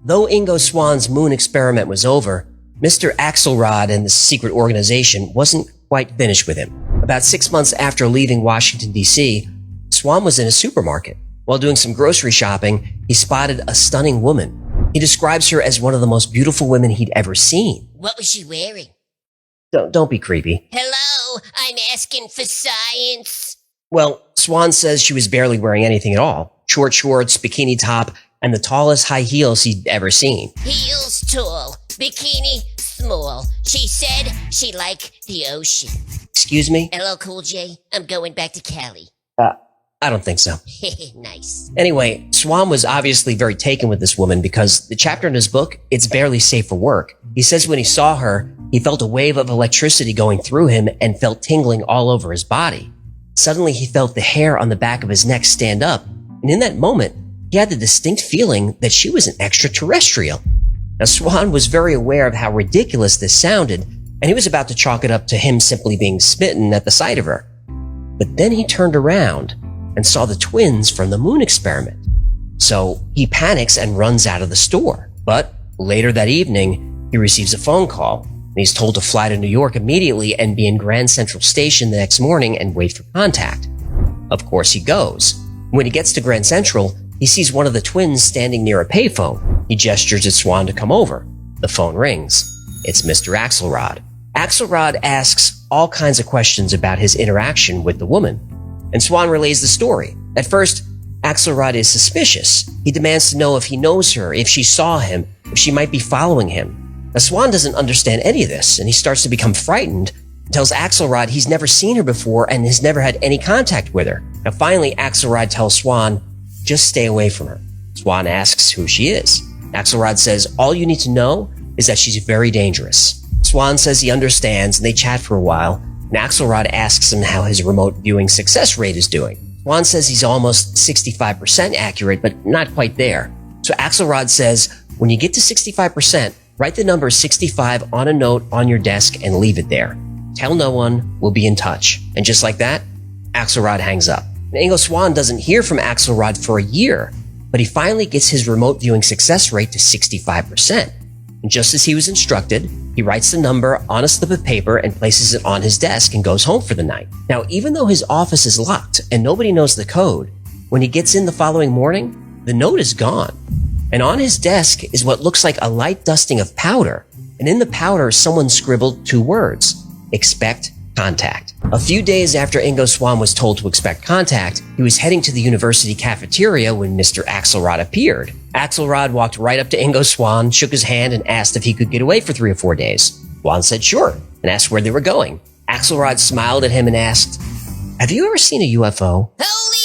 Though Ingo Swan's moon experiment was over, Mr. Axelrod and the secret organization wasn't quite finished with him. About 6 months after leaving Washington, D.C., Swan was in a supermarket. While doing some grocery shopping, he spotted a stunning woman. He describes her as one of the most beautiful women he'd ever seen. What was she wearing? Don't be creepy. Hello, I'm asking for science. Well, Swan says she was barely wearing anything at all. Short shorts, bikini top, and the tallest high heels he'd ever seen. Heels tall, bikini small. She said she liked the ocean. Excuse me? LL Cool J, I'm going back to Cali. I don't think so. Nice. Anyway, Swan was obviously very taken with this woman because the chapter in his book, It's Barely Safe for Work. He says when he saw her, he felt a wave of electricity going through him and felt tingling all over his body. Suddenly, he felt the hair on the back of his neck stand up, and in that moment, he had the distinct feeling that she was an extraterrestrial. Now, Swan was very aware of how ridiculous this sounded, and he was about to chalk it up to him simply being smitten at the sight of her. But then he turned around and saw the twins from the moon experiment. So he panics and runs out of the store. But later that evening, he receives a phone call, and he's told to fly to New York immediately and be in Grand Central Station the next morning and wait for contact. Of course, he goes. When he gets to Grand Central, he sees one of the twins standing near a payphone. He gestures at Swan to come over. The phone rings. It's Mr. Axelrod. Axelrod asks all kinds of questions about his interaction with the woman, and Swan relays the story. At first, Axelrod is suspicious. He demands to know if he knows her, if she saw him, if she might be following him. Now, Swan doesn't understand any of this, and he starts to become frightened and tells Axelrod he's never seen her before and has never had any contact with her. Now, finally, Axelrod tells Swan, just stay away from her. Swan asks who she is. Axelrod says all you need to know is that she's very dangerous. Swan says he understands, and they chat for a while, and Axelrod asks him how his remote viewing success rate is doing. Swan says he's almost 65% accurate, but not quite there. So Axelrod says, when you get to 65%, write the number 65 on a note on your desk and leave it there. Tell no one, we'll be in touch. And just like that, Axelrod hangs up. Ingo Swan doesn't hear from Axelrod for a year, but he finally gets his remote viewing success rate to 65%. And just as he was instructed, he writes the number on a slip of paper and places it on his desk and goes home for the night. Now, even though his office is locked and nobody knows the code, when he gets in the following morning, the note is gone. And on his desk is what looks like a light dusting of powder. And in the powder, someone scribbled 2 words, expect contact. A few days after Ingo Swan was told to expect contact, he was heading to the university cafeteria when Mr. Axelrod appeared. Axelrod walked right up to Ingo Swan, shook his hand, and asked if he could get away for 3 or 4 days. Swan said sure, and asked where they were going. Axelrod smiled at him and asked, have you ever seen a UFO? Holy